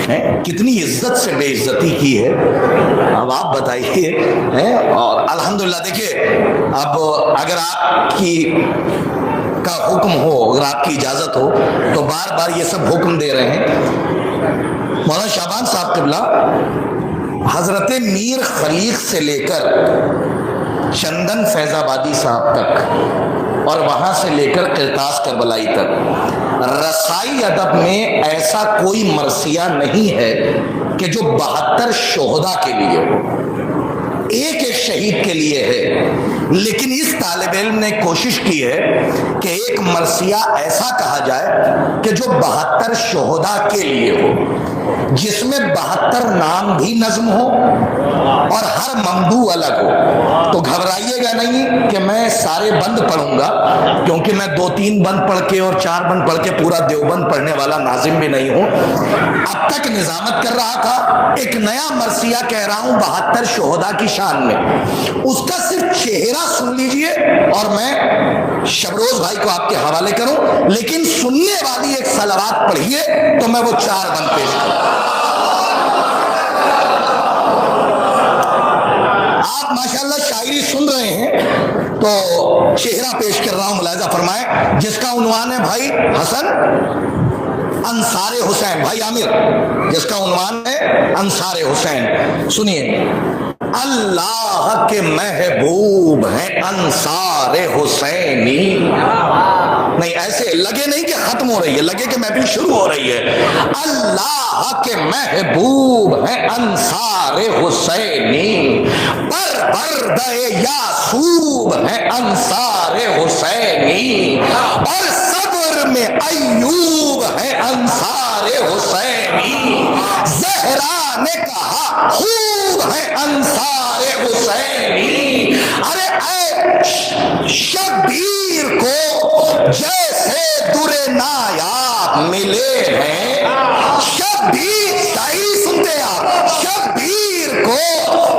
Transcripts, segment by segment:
کتنی عزت سے بے عزتی کی ہے. اب آپ بتائیے. اور الحمدللہ دیکھیے اب اگر آپ کی کا حکم ہو, اگر آپ کی اجازت ہو تو بار بار یہ سب حکم دے رہے ہیں. مولانا شعبان صاحب قبلہ حضرت میر خلیق سے لے کر چندن فیض آبادی صاحب تک اور وہاں سے لے کر قرطاس کربلائی تک رسائی ادب میں ایسا کوئی مرثیہ نہیں ہے کہ جو 72 شہداء کے لیے ہو, ایک ایک شہید کے لیے ہے. لیکن اس طالب علم نے کوشش کی ہے کہ ایک مرثیہ ایسا کہا جائے کہ جو 72 شہداء کے لیے ہو, جس میں 72 نام بھی نظم ہو اور ہر ممدوح الگ ہو. تو گھبرائیے گا نہیں کہ میں سارے بند پڑھوں گا, کیونکہ میں 2-3 بند پڑھ کے اور 4 بند پڑھ کے پورا دیوبند پڑھنے والا ناظم بھی نہیں ہوں. اب تک نظامت کر رہا تھا, ایک نیا مرثیہ کہہ رہا ہوں 72 شہداء کی شان میں. اس کا صرف چہرہ سن لیجئے اور میں شبروز بھائی کو آپ کے حوالے کروں, لیکن سننے والی ایک صلوات پڑھیے تو میں وہ 4 بند پیش کروں. آپ ماشاءاللہ شاعری سن رہے ہیں تو چہرہ پیش کر رہا ہوں, ملاحظہ فرمائیں, جس کا عنوان ہے بھائی حسن انصار حسین, بھائی عامر, جس کا عنوان ہے انصار حسین. سنیے. اللہ کے محبوب ہیں انصار حسینی. نہیں ایسے لگے نہیں کہ ختم ہو رہی ہے, لگے کہ محفل شروع ہو رہی ہے. اللہ کے محبوب ہیں انصار حسینی, پروردہ یعصوب ہیں انصار حسینی, اور صبر میں ایوب ہیں انصار حسینی. زہرا نے کہا خوب ہے انصار حسینی. ارے اے شبیر کو جیسے در نایاب ملے ہیں, شبیر شاعری سنتے آپ, شبیر کو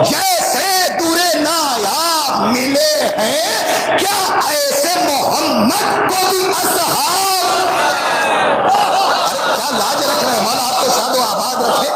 جیسے در نایاب ملے ہیں, کیا ایسے محمد کو بھی اصحاب. کیا لاج رکھ رہے ہیں, مولا آپ کو شاد و آباد رکھے.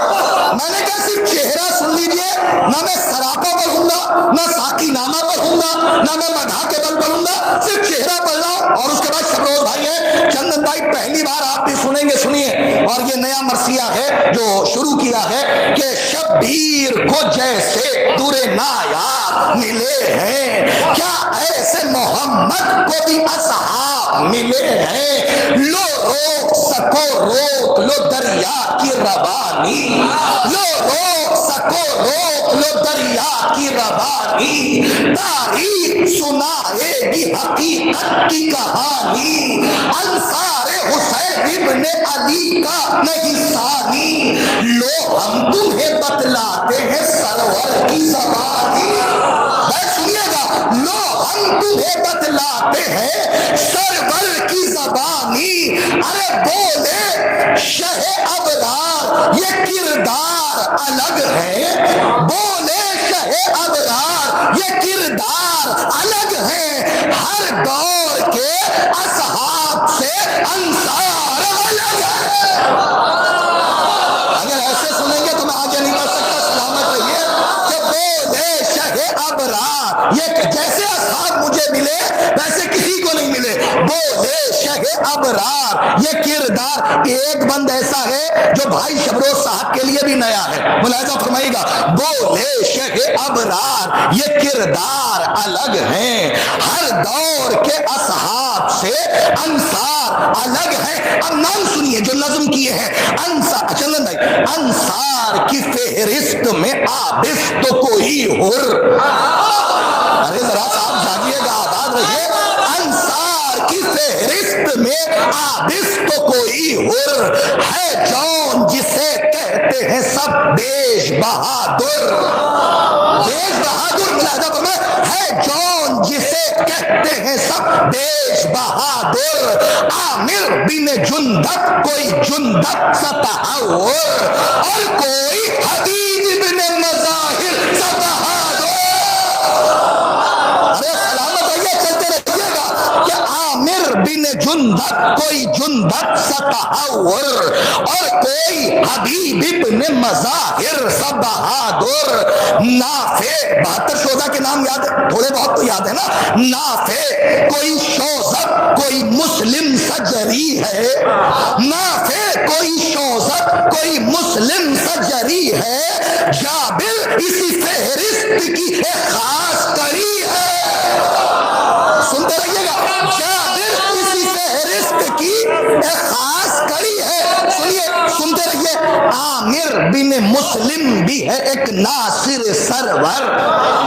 میں نے کہا صرف چہرہ سن لیجئے, نہ میں سراپا پڑھوں گا, نہ ساقی نامہ پڑھوں گا, نہ میں مدھا کے بل پڑھوں گا, صرف چہرہ پڑھ رہا ہوں. اور اس کے بعد شبروز بھائی ہے, چندن بھائی پہلی بار آپ بھی سنیں گے, سنیے. اور یہ نیا مرثیہ ہے جو شروع کیا ہے کہ شبیر کو جیسے در نایاب ملے ہیں, کیا ایسے محمد کو بھی اصحاب ملے ہیں. لو روک سکو روک لو دریا کی روانی, لو روک سکو روک لو دریا کی روانی, تاریخ سنائے گی حقیقت کی کہانی. انصار حسین ابن علی کا نہیں ثانی, لو ہم تمہیں بتلاتے ہیں سرور کی زبانی. سنیے گا, لو ہم تمہیں بتلاتے ہیں سرور کی زبانی. ارے بولے شہ ابرار یہ کردار الگ ہے, بولے شہ ابرار یہ کردار الگ ہے, ہر دور کے اصحاب سے انصار الگ ہے. اگر ایسے سنیں گے تو میں آگے نہیں بڑھ سکتا, سلامت رہیے. کہ بولے شہ ابرار یہ جیسے اصحاب مجھے ملے ویسے کسی کو نہیں ملے, بولے شہ ابرار یہ کردار. ایک بند ایسا ہے جو بھائی شبروز صاحب کے لیے بھی نیا ہے, ملاحظہ فرمائیے گا. بولے شہ ابرار یہ کردار الگ ہیں, ہر دور کے اصحاب سے انصار الگ ہیں. اب نام سنیے جو نظم کیے ہیں. انصار, چندن بھائی, انصار کی فہرست میں عابس تو کوئی حر. ارے ذرا صاحب جاگیے گا, آباد رہیے. انصار کی فہرست میں عابس تو کوئی حر ہے, جون جسے کہتے ہیں سب دیش بہادر. دیش بہادر ملاحظہ فرمائے, ہے جون جسے کہتے ہیں سب دیش بہادر. عامر بن جندب کوئی جندب سا تحور, اور کوئی حبیب بن مظاہر سا بہادر. ارے سلامت رہیے, چلتے رہیے گا. کہ عامر بن جندب کوئی جندب سا تحور اور کوئی حبیب ابن مظاہر سا بہادر نافع 72 شہداء کے نام یاد ہے تھوڑے بہت تو یاد ہے نا نافع کوئی شوزب کوئی مسلم سجری ہے نافع کوئی شوزب کوئی مسلم سجری ہے جابر اسی فہرست کی ایک خاص کڑی ہے سنتے رہیے گا جابر اسی فہرست کی ایک خاص کڑی ہے سنیے سنتے رہیے عامر بن مسلم بھی ہے ایک ناصر سرور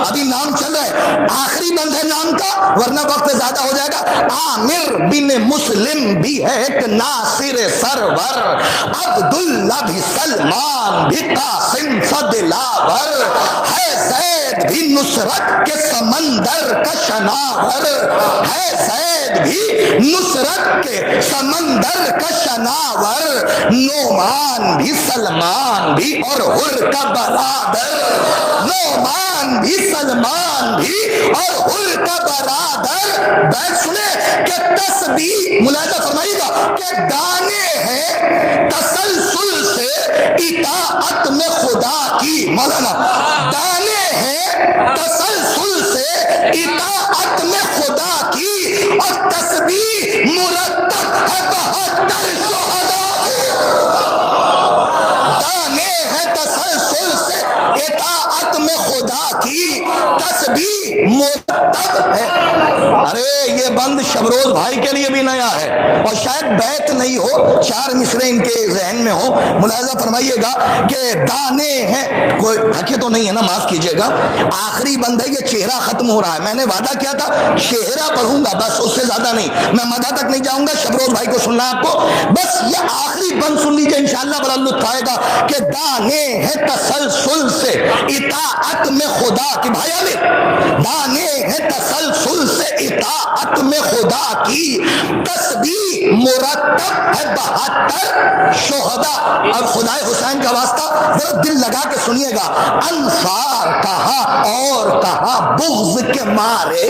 ابھی نام چل رہا ہے آخری بند ہے نام کا ورنہ وقت زیادہ ہو جائے گا عامر بن مسلم بھی ہے ایک ناصر سرور عبداللہ بھی سلمان بھی قاسم سا دلاور ہے زید بھی نصرت کے سمندر کا شناور ہے زید بھی نصرت کے سمندر کا شناور نعمان بھی سلمان بھی اور حر کا برادر نعمان بھی سلمان بھی اور حر کا برادر بیت سنے کہ تسبیح ملاحظہ فرمائیے گا کہ دانے ہیں تسلسل سے اطاعت میں خدا کی مولانا دانے ہیں تسلسل سے اطاعت میں خدا کی اور تسبیح مرتب ہے 72 شہداء دانے ہیں تسلسل سے اطاعت میں خدا کی تسبیح مرتب ہے ارے یہ بند شبروز بھائی کے لیے بھی نیا ہے اور شاید بیت نہیں ہو 4 مصرے ان کے ذہن میں ہو ملاحظہ فرمائیے گا کہ دانے ہیں کوئی حقیقت تو نہیں ہے نا معاف کیجئے گا آخری بند ہے یہ چہرہ ختم ہو رہا ہے میں نے وعدہ کیا تھا چہرہ پڑھوں گا بس اس سے زیادہ نہیں میں مدح تک نہیں جاؤں گا شبروز بھائی کو سننا آپ کو بس یہ آخری بند سن لیجئے انشاءاللہ بڑا لطف آئے گا کہ دانے ہیں تسلسل سے اطاعت میں خدا کی بھائی علی دانے ہیں تسلسل سے اطاعت میں خدا کی تسبیح مرتب ہے 72 شہداء اب خدائے حسین کا واسطہ ذرا دل لگا کے سنیے گا انصار کہا اور کہا بغض کے مارے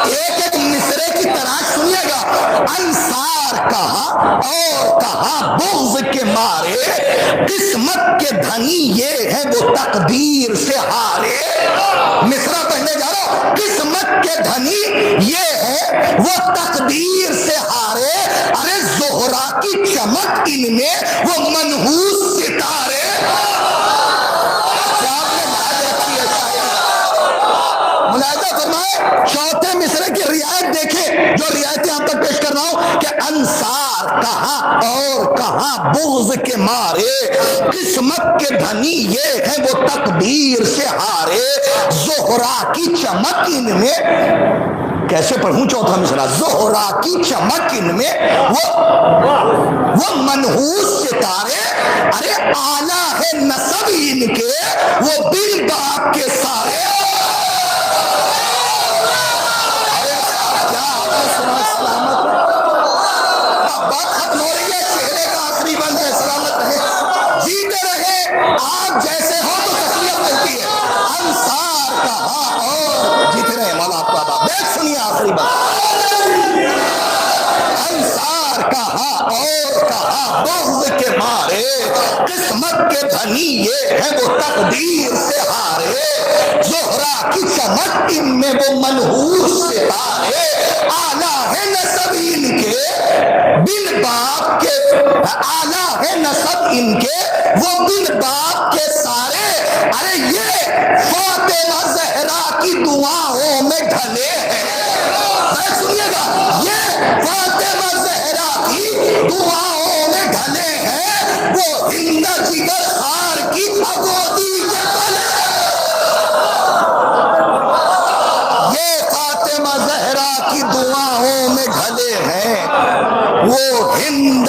ایک ایک مصرے کی تراش سنیے گا انصار کہا اور کہا بغض کے مارے قسمت کے دھنی یہ ہے وہ تقدیر سے ہارے مصرع پڑھنے جا رہا ہوں قسمت کے دھنی یہ ہے وہ تقدیر سے ہارے ارے زہرا کی چمک ان میں وہ منحوس ستارے ملاحظہ فرمائے چوتھے مصرے کی رعایت دیکھیں جو رعایتیں آپ تک پیش کر رہا ہوں کہ انصار کہا اور کہا بغض کے مارے قسمت کے دھنی یہ ہے وہ تقدیر سے ہارے زہرا کی چمک ان میں کیسے پڑھوں چوتھا مصرع زہرا کی چمک ان میں وہ منحوس ستارے ارے آلہ ہے نسب ان کے وہ بن باپ کے سارے بات ختم ہو رہی ہے چہرے کا آخری بند ہے سلامت رہے جیتے رہے آپ جیسے ہو تو تسلیت ملتی ہے انصار کہا اور جیتے رہے مولا آپ کا باب دیکھ سنیے آخری بند انصار کہا اور کہا بغض کے مارے قسمت کے دھنی یہ ہے وہ تقدیر سے ہارے زہرا کی چمک ان میں وہ منحوس ستارے آلہ ہے نسب ان کے بن باپ کے آلہ ہے نسب ان کے وہ بن باپ کے سارے ارے یہ فاطمہ زہرا کی دعاؤں میں ڈھلے ہیں سنیے گا یہ فاطمہ زہرا کی دعاؤں میں ڈھلے ہیں وہ ہند جگر خار کی اگودی کے تلے یہ فاطمہ زہرا کی دعاؤں میں ڈھلے ہیں وہ ہند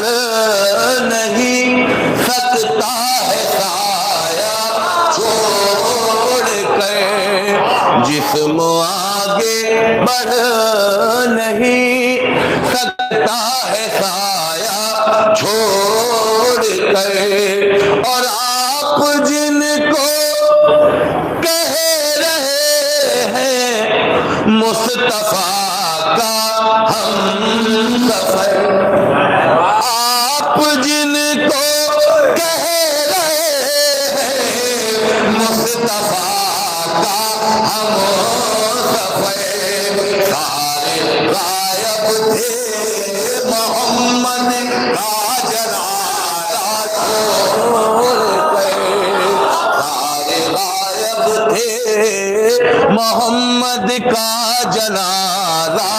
بڑھ نہیں سکتا ہے سایہ چھوڑ کر، جسم آگے بڑھ نہیں سکتا ہے سایہ چھوڑ کر، اور آپ جن کو کہہ رہے ہیں مصطفیٰ کا ہم سفر، آپ جن کو کہہ رہے ہیں مصطفیٰ کا ہم سفر، سارے غائب تھے محمد کا جنازہ چھوڑ کر، سارے غائب تھے محمد کا جنازہ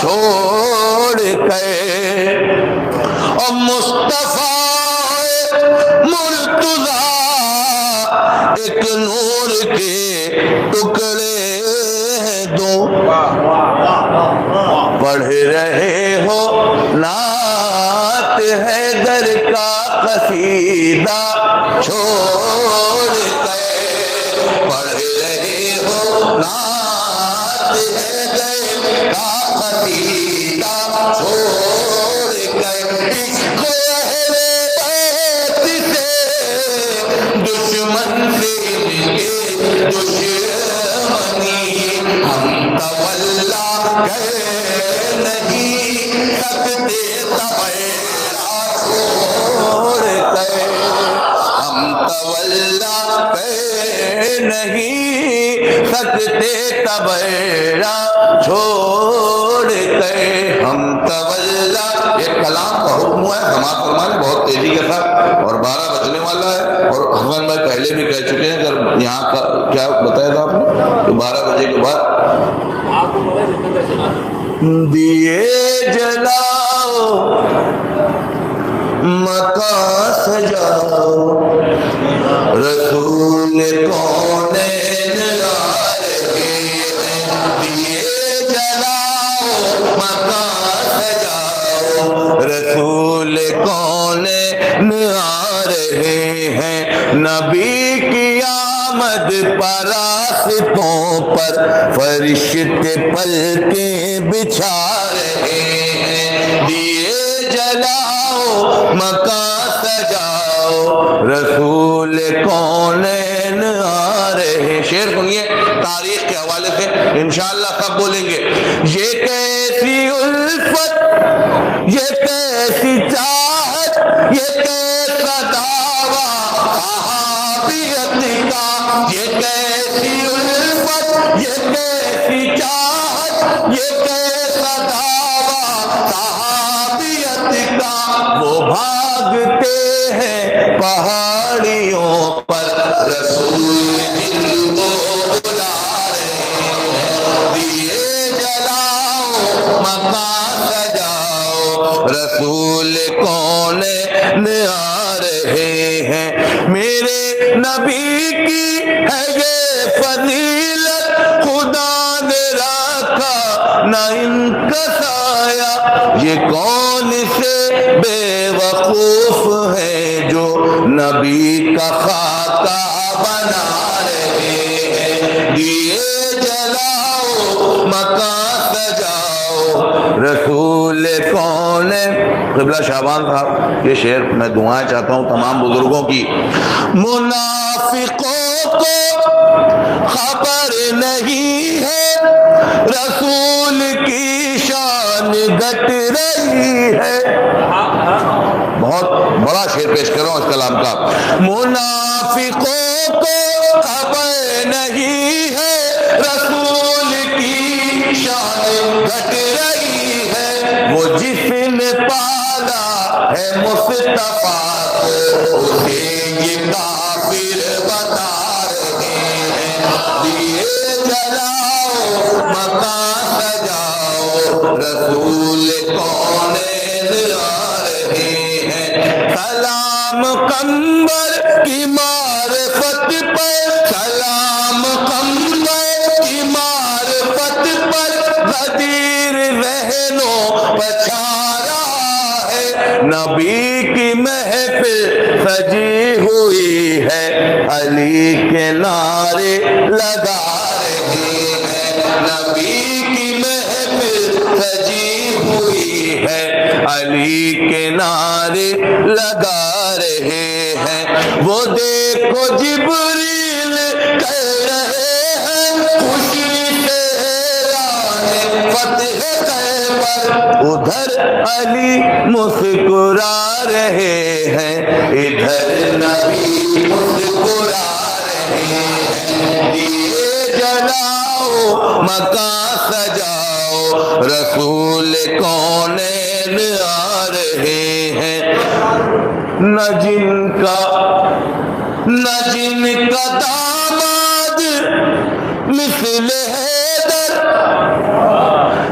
چھوڑ کر، اور مصطفیٰ مرتضیٰ ایک نور کے ٹکڑے ہیں دو، پڑھ رہے ہو نعت حیدر کا قصیدہ چھوڑ کر، پڑھ رہے ہو نعت حیدر کا قصیدہ چھوڑ کر، عشق اہل بیت سے دشمن سے ملے دشمنی، ہم تولا کر نہیں سکتے تبیرا چھوڑ کر، ہم تولا کر نہیں سکتے تبیرا چھوڑ کر، ہم تولا، یہ کلام کا حکم ہے، سماعت فرمائیں بہت تیزی کے ساتھ، اور 12 بجنے والا ہے، اور حسن بھائی پہلے بھی کہہ چکے ہیں، اگر یہاں کا کیا بتایا تھا آپ نے کہ 12 بجے کے بعد دیے جلاؤ مکہ سجاؤ، رسول کونین آ رہے ہیں، دیے جلاؤ مکہ سجاؤ، رسول کونین آ رہے ہیں، نبی کی آمد پر راستوں پر فرشتے پلکیں بچھا رہے ہیں، دیے جلاؤ مکہ سجاؤ، رسول کونین آ رہے ہیں۔ شعر سنیے تاریخ کے حوالے سے، انشاءاللہ سب بولیں گے، یہ کیسی الفت، یہ کیسی چاہت، یہ کیسا دعویٰ صحابیت کا، یہ کیسی الفت، یہ کیسی چاہت، یہ کیسا دعویٰ صحابیت کا، وہ بھاگتے ہیں پہاڑیوں پر، رسول جن کو بلا رہے ہیں، دیے جلاؤ مکہ سجاؤ، رسول کونین آ رہے ہیں، میرے نبی کی ہے یہ فضیلت، خدا نے رکھا نہ ان کا سایہ، یہ کون سے بے وقوف ہیں جو نبی کا خاکہ بنا رہے ہیں، دیے جلاؤ مکہ سجاؤ، رسول کون ہے۔ قبلہ شعبان صاحب، یہ شعر میں دعائیں چاہتا ہوں تمام بزرگوں کی، منافقوں کو خبر نہیں ہے رسول کی شان گھٹ رہی ہے، بہت بڑا شعر پیش کر رہا ہوں اس کلام کا، منافقوں کو خبر نہیں ہے رسول کی شان گھٹ رہی ہے، وہ جس نے پالا ہے مصطفیٰ کو اسے یہ کافر بتا رہے ہیں، دیے جلاؤ مکہ سجاؤ، رسول کونین آ رہے ہیں، سلام قمر کی معرفت پر، سلام قمر کی معرفت پر، غدیر ذہنوں پر چھا رہا ہے، نبی کی محفل سجی ہوئی ہے علی کے نعرے لگا رہے ہیں نبی کی محفل سجی ہوئی ہے علی کے نعرے لگا رہے ہیں وہ دیکھو جبریل کہہ رہے ہیں خوشی سے فتح خیبر ادھر علی مسکرا رہے ہیں ادھر نبی مسکرا رہے ہیں دیے جلاؤ مکان سجاؤ رسول کونین آ رہے ہیں نہ جن کا داماد مثل حیدر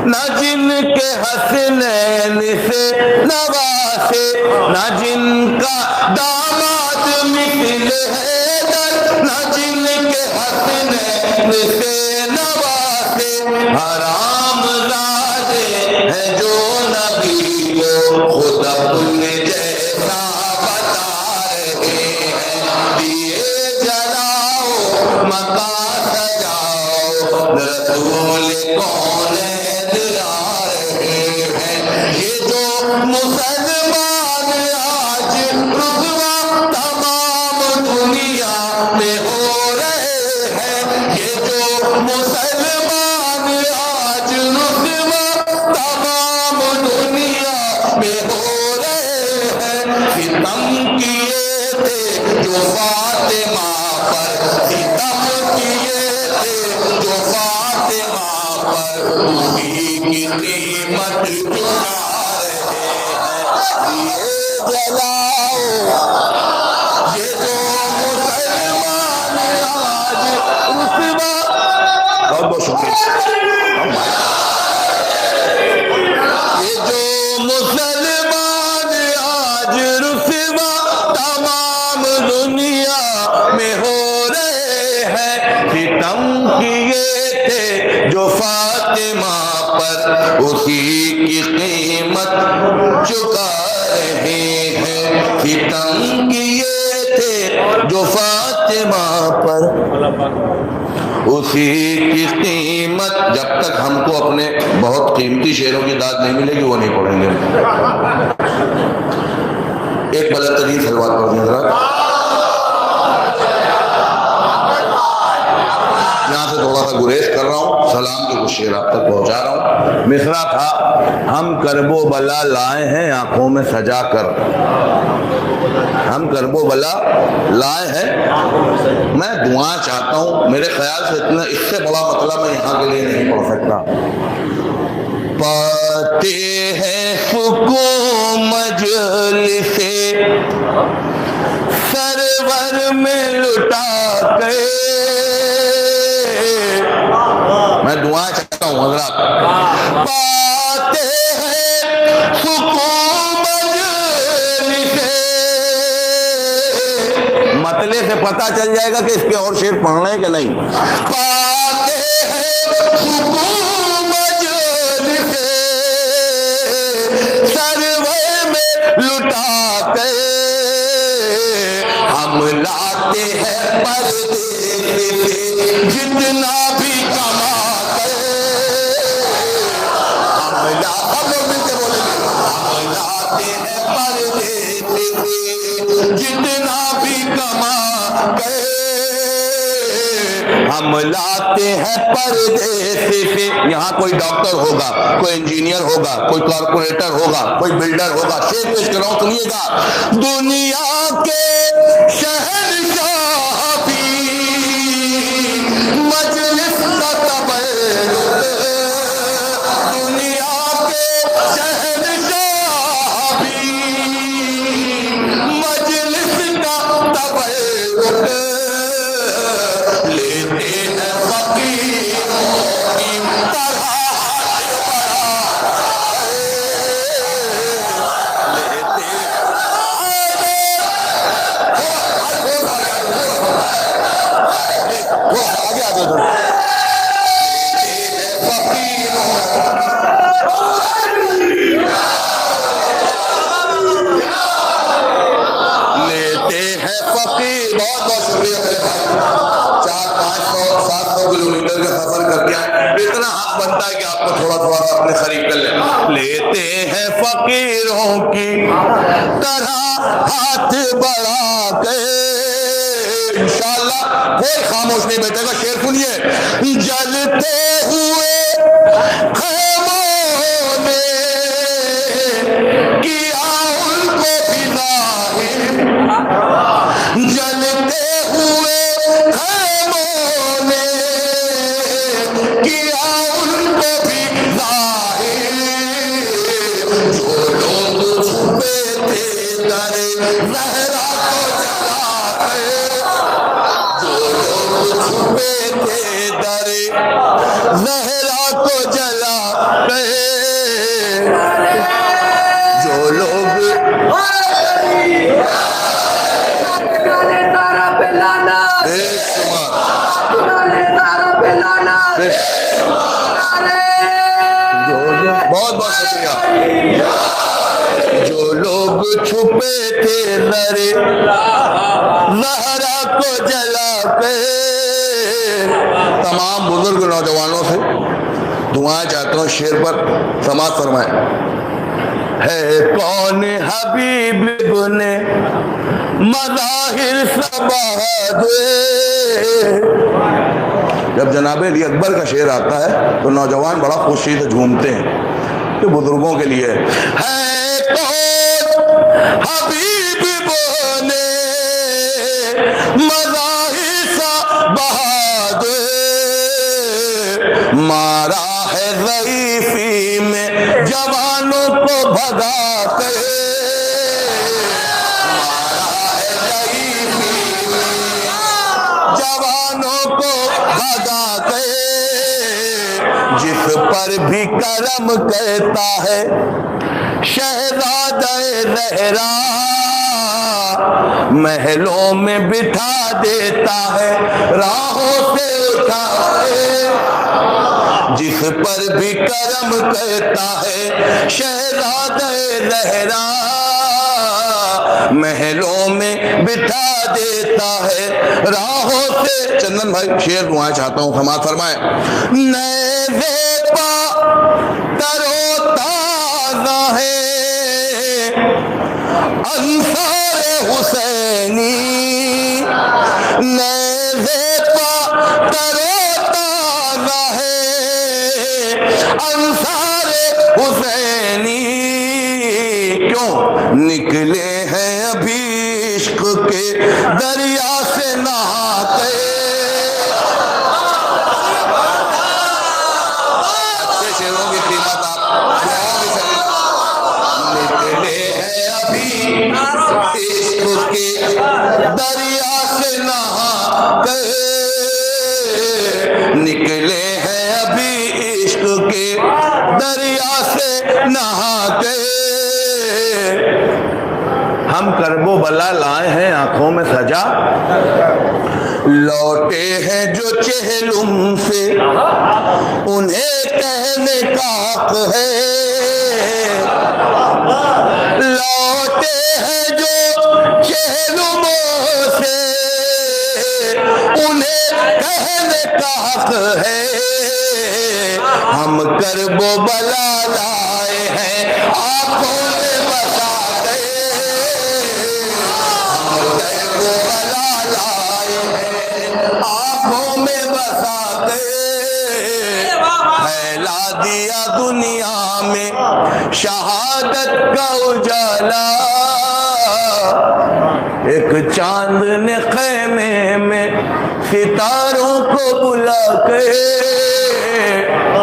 نہ جن کے حسنین سے نواسے نہ جن کا داماد مثل حیدر نہ جن کے حسنین سے نواسے حرام زادے ہیں جو نبی کو خود اپنے جیسا بتا رہے ہیں دیے جلاؤ مکان سجاؤ رسول کونین آ رہے ہیں یہ جو مسلمان آج رسوا تمام دنیا میں ہو رہے ہیں یہ جو مسلمان آج رسوا تمام دنیا میں ہو رہے ہیں ستم کیے تھے جو فاطمہ پر ستم کیے تھے جو فاطمہ پر انہی کی قیمت چکا رہے ہیں دیے جلاؤ یہ جو مسلمان آج رسوا بہت بہت شکریہ یہ جو مسلمان آج رسوا تمام دنیا میں ہو رہے ہیں ستم کیے تھے جو فاطمہ پر اسی کی قیمت چکا رہے ہیں ستم کیے تھے جو فاطمہ پر اسی کی قیمت جب تک ہم کو اپنے بہت قیمتی شعروں کی داد نہیں ملے گی وہ نہیں پڑھیں گے ایک بلند ترین سلوات پڑھ دیں حضرات یہاں سے تھوڑا سا گریز کر رہا ہوں سلام کے کچھ شعر آپ تک پہنچا رہا ہوں مصرع تھا ہم کرب و بلا لائے ہیں آنکھوں میں سجا کر ہم کرب و بلا لائے ہیں میں دعائیں چاہتا ہوں میرے خیال سے اتنا اس سے بڑا مطلب میں یہاں کے لیے نہیں پڑھ سکتا پاتے ہیں سکون مجلس سرور میں لٹا کے میں دعائیں چاہتا ہوں حضرات پاتے ہیں سکون مجلس مطلع سے پتہ چل جائے گا کہ اس کے اور شعر پڑھنے ہیں کہ نہیں پاتے ہیں سکون مجلس سرور میں لٹا کے ہم لاتے ہیں پردے سے جتنا بھی کما کے ہم لاتے ہیں پردے سے جتنا بھی کما کے ہم لاتے ہیں پردے سے یہاں کوئی ڈاکٹر ہوگا کوئی انجینئر ہوگا کوئی کارپوریٹر ہوگا کوئی بلڈر ہوگا شعر پیش کر رہا ہوں سنیے گا دنیا کے شہنشاہ بھی مجلس کا تبرک دنیا کے شہنشاہ بھی مجلس کا تبرک لیتے ہیں فقیروں کی طرح آپ کو تھوڑا تھوڑا اپنے قریب کر لیں. لیتے ہیں فقیروں کی طرح ہاتھ بڑھا کے. انشاءاللہ کوئی خاموش نہیں بیٹھے گا. شعر سنیے. جلتے ہوئے خیموں نے کیا ان کو بھی ظاہر. جلتے ہوئے خیموں نے کیا ان کو بھی ظاہر. جو لوگ چھپے تھے در زہرا کو جلا کے. جو لوگ چھپے تھے در زہرا کو جلا کے. جو لوگ بہت بہت شکریہ. جو لوگ چھپے تھے در زہرا کو جلا کے. تمام بزرگ نوجوانوں سے دعائیں چاہتا ہوں. شعر پر سماعت فرمائیں. ہے کون حبیب ابن مظاہر سبا دے. جب جناب علی اکبر کا شعر آتا ہے تو نوجوان بڑا خوشی سے جھومتے ہیں. کہ بزرگوں کے لیے ہے کون حبیب ابن مظاہر سبا دے. مارا ہے ضعیفی میں جوانوں کو بھگا کے. مارا ہے ضعیفی میں جوانوں کو بھگا کے. جس پر بھی کرم کہتا ہے شہزادہ زہرا. محلوں میں بٹھا دیتا ہے راہوں سے اٹھا کے. جس پر بھی کرم کہتا ہے شہزادہ زہرا. محلوں میں بٹھا دیتا ہے راہوں سے. چندن بھائی شعر دعائیں چاہتا ہوں. سماعت فرمائیں. نیزے پا ترو تازہ ہے انصار حسینی. نیزے پا ترو تازہ ہے انصار حسینی. کیوں نکلے ہیں ابھی عشق کے دریا سے نہا کے. شعروں کی قیمت آپ نکلے ہیں ابھی عشق کے دریا سے نہا کے. نکلے ہیں ابھی عشق کے دریا سے نہا کے. ہم کرب و بلا لائے ہیں آنکھوں میں سجا. لوٹے ہیں جو چہلم سے انہیں کہنے کا حق ہے. لوٹے ہیں جو چہلموں سے انہیں کہنے کا حق ہے. ہم کرب و بلا لائے ہیں آنکھوں میں بسا کے. ہم کرب و بلا لائے ہیں آنکھوں میں بسا کے. پھیلا دیا دنیا میں شہادت کا اجالا. ایک چاند نے خیمے میں ستاروں کو بلا کے.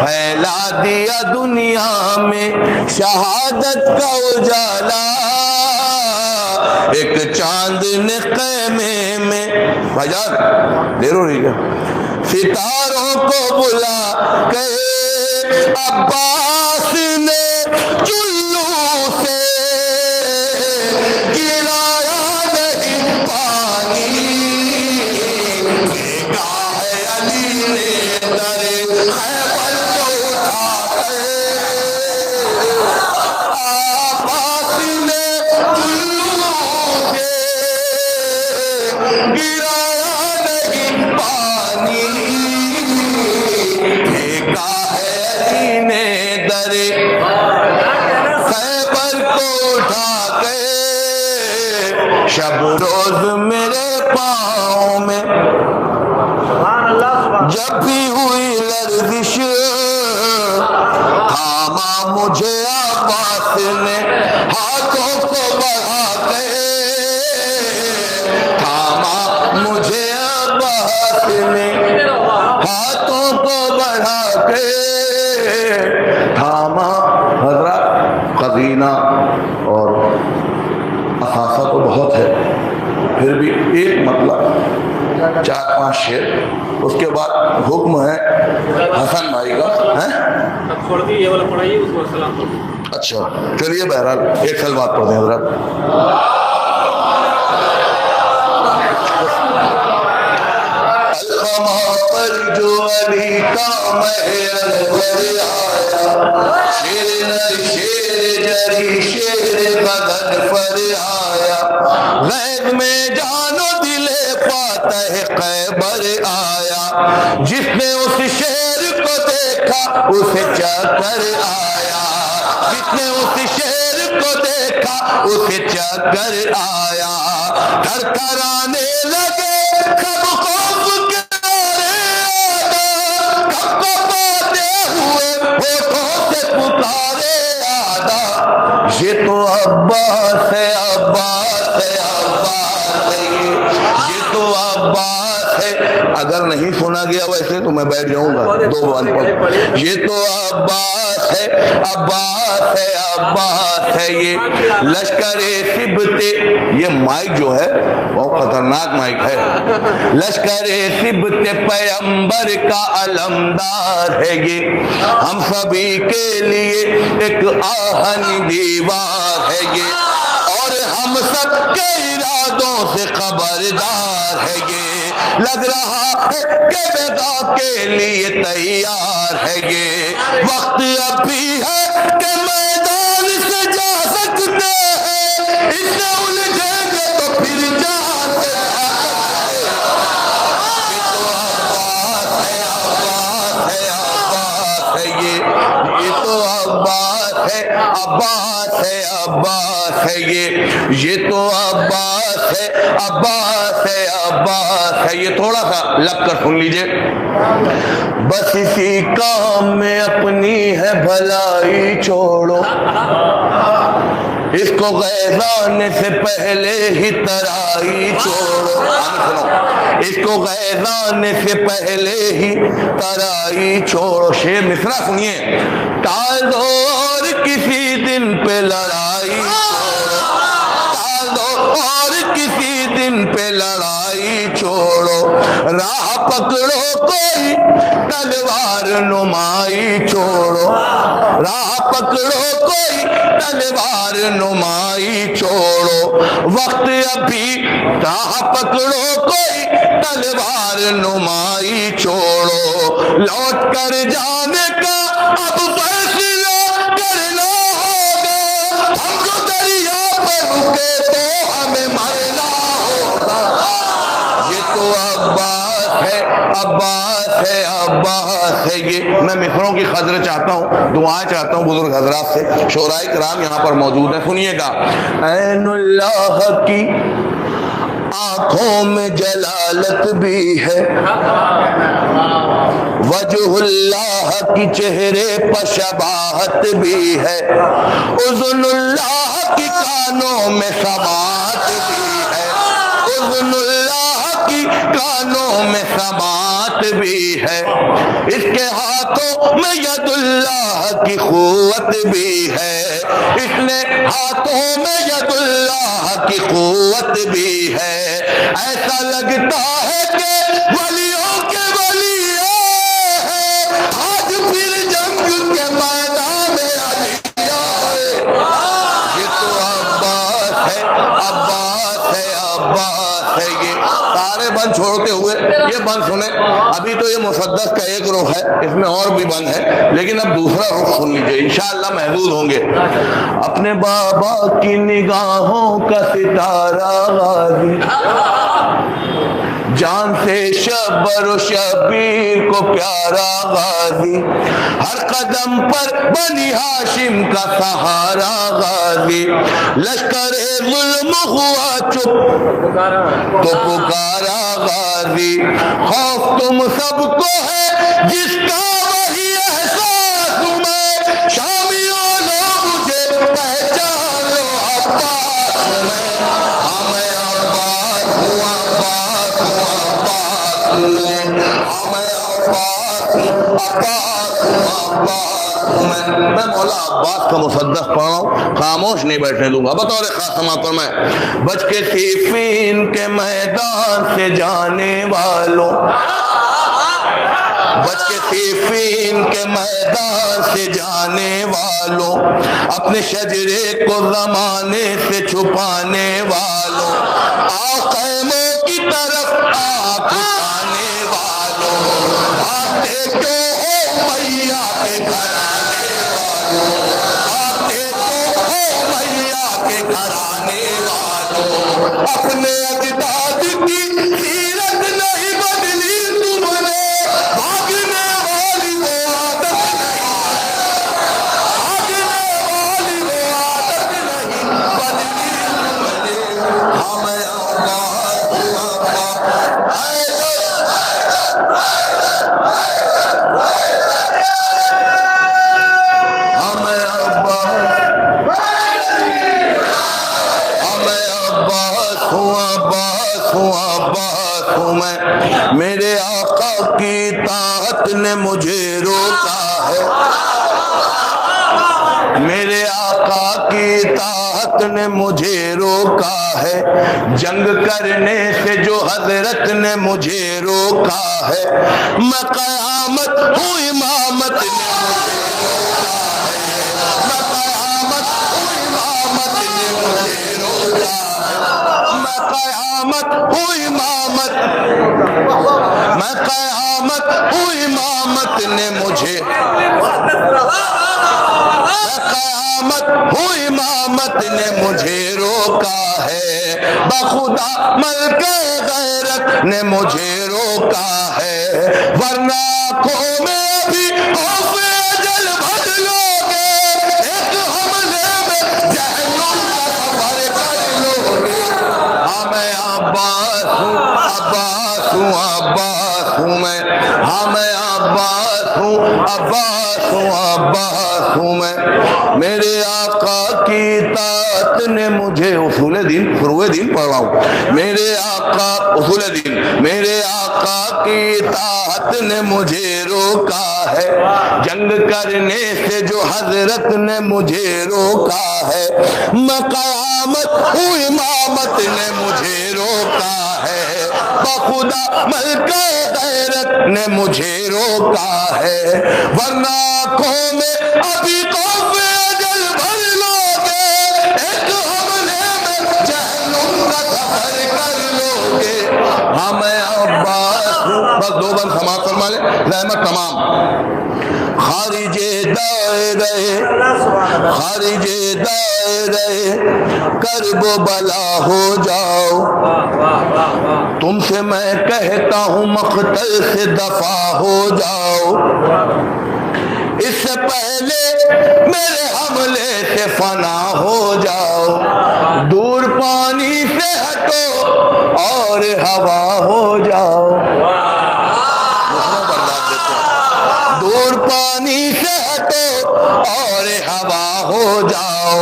پھیلا دیا دنیا میں شہادت کا اجالا. ایک چاند نے خیمے میں بھجان دیر ہو رہی ہے ستاروں کو بلا کے. عباس نے چلو سے گرایا نہیں پانی. دیکھا ہے علی نے در خیبر کو اٹھا کے. عباس نے چلو سے گرایا نہیں پانی. دیکھا ہے علی درے خیبر کو اٹھا کے شب روز میرے پاؤں میں جب بھی ہوئی لرزش تھاما مجھے عباس نے ہاتھوں کو بڑھا کے تھاما مجھے عباس نے ہاتھوں کو بڑھا کے تھاما. حضرات قضینہ اور اثاثہ تو بہت ہے، پھر بھی ایک مطلب 4-5 شعر، اس کے بعد حکم ہے حسن بھائی کا. اچھا چلیے بہرحال ایک سلوات پڑھ دیں حضرات. القمہ پر جو علی کا مہر آیا، شیر نر شیر جری شیر بدن پر آیا، غیب میں جان و دل فاتح خیبر آیا، جس نے اس شیر کو دیکھا اسے چکر آیا، جس نے اس شیر کو دیکھا اسے چکر آیا، تھر تھرانے لگے سب خوف کے پکارے آدھا، یہ تو عباس ہے عباس ہے عباس ہے، یہ تو عباس ہے. اگر نہیں سنا گیا ویسے تو میں بیٹھ جاؤں گا 2 بار پڑھ. یہ تو عباس ہے عباس ہے عباس ہے، یہ لشکر سبتے، یہ مائک جو ہے بہت خطرناک مائک ہے، لشکر سبت پیغمبر کا علمدار ہے، یہ ہم سبھی کے لیے ایک آہن دیوار ہے یہ، اور ہم سب کے ارادوں سے خبردار ہے یہ، لگ رہا ہے کہ وفا کے لیے تیار ہے یہ، وقت اب بھی ہے کہ میدان سے جا سکتے ہیں، اس سے الجھیں گے تو پھر جان سے یہ تو عباس ہے عباس ہے عباس ہے، یہ تو عباس ہے عباس ہے عباس ہے. یہ تھوڑا سا لگ کر سن لیجئے. بس اسی کام میں اپنی ہے بھلائی چھوڑو، اس کو غیظانے سے پہلے ہی ترائی چھوڑو، اس کو غیظانے سے پہلے ہی ترائی چھوڑو. شعر مصرع سنیے. ٹال دو اور کسی دن پہ لڑائی چھوڑو، ٹال دو اور کسی دن پہ لڑائی چھوڑو، راہ پکڑو کوئی تلوار نمائی چھوڑو، راہ پکڑو کوئی تلوار نمائی چھوڑو، وقت ابھی راہ پکڑو کوئی تلوار نمائی چھوڑو، لوٹ کر جانے کا اب فیصلہ کرنا ہوگا، ہم جو دریا پر رکے تو ہمیں مرنا ہوگا. یہ تو عباس ہے عباس ہے عباس ہے. یہ میں مصروں کی قدر چاہتا ہوں، دعائیں چاہتا ہوں بزرگ حضرات سے. شعراء کرام یہاں پر موجود ہیں، سنیے گا. عین اللہ کی آنکھوں میں جلالت بھی ہے، وجہ اللہ کی چہرے پر شباہت بھی ہے، اذن اللہ کی کانوں میں سماعت بھی ہے، اذن اللہ کی کانوں میں سماعت بھی ہے، اس کے ہاتھوں میں ید اللہ کی قوت بھی ہے، اس نے ہاتھوں میں ید اللہ کی قوت بھی ہے. ایسا لگتا ہے کہ ولیوں کے ولی ہیں، آج پھر جنگ کے میدان میں علی آئے. یہ تو عباس ہے عباس ہے عباس ہے. یہ سارے بند چھوڑتے ہوئے یہ بند سنیں. ابھی تو یہ مسدس کا ایک رخ ہے، اس میں اور بھی بند ہے، لیکن اب دوسرا رخ سن لیجئے، انشاءاللہ محظوظ ہوں گے. اپنے بابا کی نگاہوں کا ستارہ غازی، جان سے شبر و شبیر کو پیارا غازی، ہر قدم پر بنی ہاشم کا سہارا غازی، لشکر ظلم ہوا چپ تو پکارا غازی، خوف تم سب کو ہے جس کا وہی احساس میں، شامیوں لو مجھے پہچان لو عباس میں، ہمیں عباس ہوں عباس ہوں عباس میں، ہمیں عباس ہوں عباس ہوں عباس میں مولا عباس کا مصدق پڑھ رہا ہوں، خاموش نہیں بیٹھنے دوں گا۔ بطور خاص سماعت پر میں بچ کے صفین کے میدان سے جانے والوں، بچ کے صفین کے میدان سے جانے والوں، اپنے شجرے کو زمانے سے چھپانے والوں، خیموں کی طرف آنکھ اٹھانے والوں، آتے تو ہو میاں کے گھرانے والوں، آتے تو ہو میاں کے گھرانے والوں، اپنے اجداد کی سیرت نہیں بدلی تم نے، بھاگنے والی وہ عادت نہیں، بھاگنے والی وہ عادت نہیں بدلی تم نے، ہمیں عباس ہمیں عباس ہوں میں، میرے آقا کی طاعت نے مجھے روکا ہے، میرے آقا کی طاعت نے مجھے روکا ہے، جنگ کرنے سے جو حضرت نے مجھے روکا ہے، میں قیامت ہوں امامت نے میں قیامت ہوں امامت نے مجھے روکا ہے، میں قیامت ہوں امامت، میں قیامت ہوں امامت نے مجھے، میں قیامت ہوں امامت نے مجھے روکا ہے، بخدا ملک غیرت نے مجھے روکا ہے، ورنہ آنکھوں میں ابھی خوف اجل بھر لوگے، ایک حملے میں جہنم کا سفر کر لوگے، ہمیں عباس ہوں عباس ہوں عباس ہوں میں، ہمیں عباس ہوں عباس ہوں عباس ہوں میں، میرے آقا کی اطاعت نے مجھے اصول دین فروع دین پڑھ رہا ہوں، میرے آقا اصول دین، میرے آقا کی اطاعت نے مجھے روکا ہے، جنگ کرنے سے جو حضرت نے مجھے روکا ہے، میں قیامت ہوں امامت نے مجھے روکا ہے، بخدا ملک غیرت نے مجھے روکا ہے، ورنہ آنکھوں میں ابھی خوف اجل بھر لوگے، ایک حملے میں جہنم کا سفر کر لوگے، ہمیں عباس ہوں، بس دو بند سماعت فرما لیں، رحمت تمام، خارج دائرے خارج دائرے کرب و بلا ہو جاؤ، تم سے میں کہتا ہوں مقتل سے دفع ہو جاؤ، اس سے پہلے میرے حملے سے فنا ہو جاؤ، دور پانی سے ہٹو اور ہوا ہو جاؤ، دور پانی سے ہٹو اور ہوا ہو جاؤ،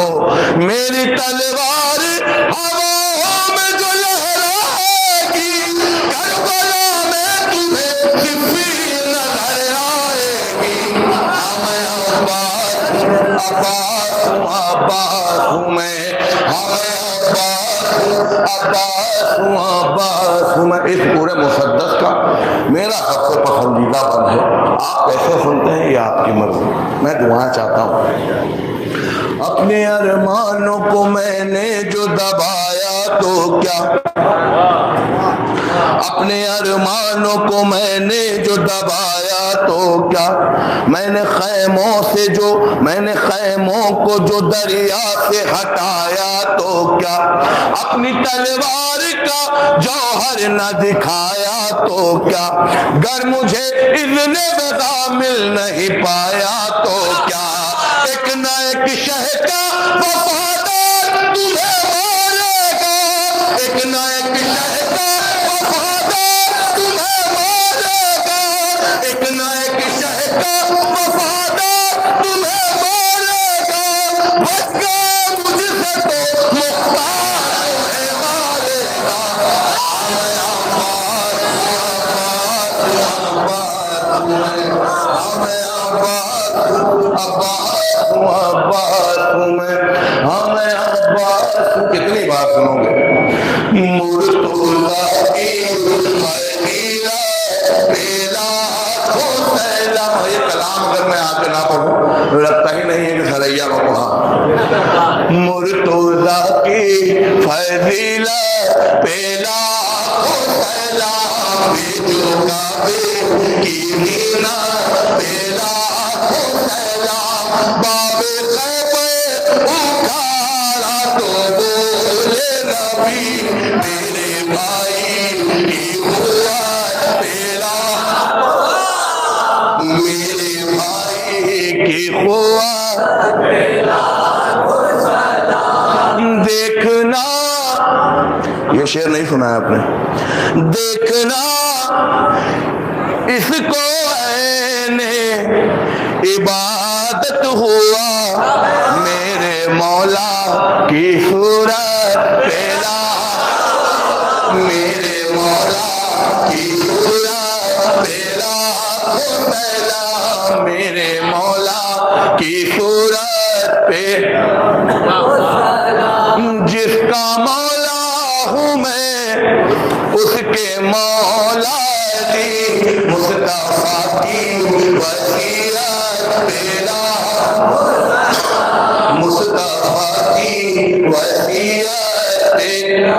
میری تلوار ہواؤں میں جو لہرائے گی، کربلا میں تمہیں صفین نظر آئے گی، ہمیں عباس ہوں میں، ہمیں عباس ہوں میں، اس پورے مسدس کا میرا سب سے پسندیدہ بند ہے، آپ کیسے سنتے ہیں یہ آپ کی مرضی، میں دعائیں چاہتا ہوں، اپنے ارمانوں کو میں نے جو دبایا تو کیا، اپنے ارمانوں کو میں نے جو دبایا تو کیا، میں نے خیموں کو جو دریا سے ہٹایا تو کیا، اپنی تلوار کا جوہر نہ دکھایا تو کیا، گر مجھے اذن بغا مل نہیں پایا تو کیا، ایک نہ ایک شہ کا وفادار تمہیں مارے گا، ایک نہ ایک شہ کا وفادار تمہیں مارے گا، ایک نہ ایک شہ کا وفادار تمہیں مارے گا، بچ گئے مجھ سے تو مختار ہے مارے گا، کتنی بار سنو گے، یہ کلام اگر میں آ کے نہ پڑھوں لگتا ہی نہیں ہے کہ سریا کو پڑھا، مرتضیٰ کی فضیلت پیلا کی مینا پیلا باب خیبر اکھاڑا تو بولے نبی میرے بھائی کی ہوا پیلا، میرے بھائی کی ہوا دیکھنا، یہ شعر نہیں سنا ہے آپ نے، دیکھنا اس کو عین عبادت ہوا، میرے مولا کی صورت پیلا، میرے مولا کی صورت پیلا، میرے مولا کی صورت پیلا، جس کا مولا ہوں میں اس کے مولا دی، مصطفیٰ کی وصیت پیلا، مصطفیٰ کی وصیت پیلا،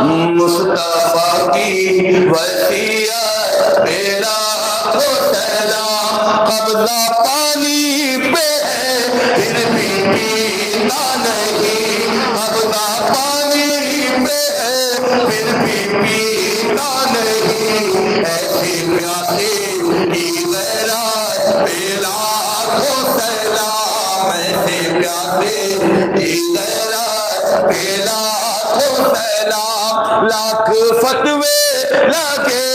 مصطفیٰ کی وصیت پیلا، قبضہ پانی پہ ہے پھر بھی پیتا نہیں، قبضہ پانی پہ ہے پھر بھی پیتا نہیں، ایسی پیاسی کی غیرت پیلا کو سلام، ایسی پیاسی کی غیرت پیلا کو سلام، لاکھ فتوے لگے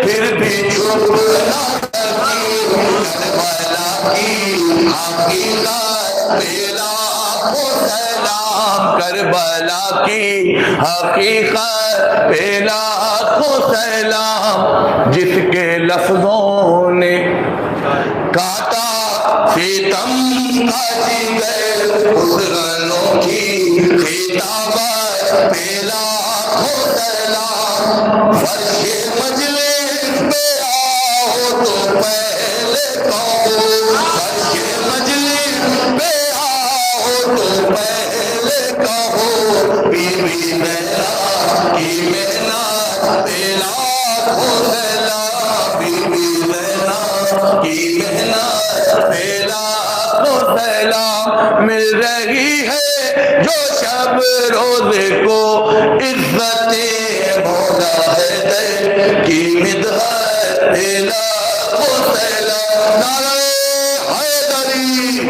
پھر بھی چپ نہ کربلا کی حقیقت پیلا کو سلام، کربلا کی حقیقت پیلا کو سلام، جس کے لفظوں نے کاٹا ستم کا جگر، اس غنوں کی خطابت پیلا کو سلام، فرش مجلس پہ آؤ تو پہلے کہو، فرش مجلس پہ آؤ تو پہلے کہو، بی بی زینب کی محنت پیلا کو سلام، بی بی زینب کی محنت پیلا کو سلام، مل رہی ہے جو شب روزے کو عزت مولا حیدر کی مدحت پیلا کو سلام، نعرہ حیدری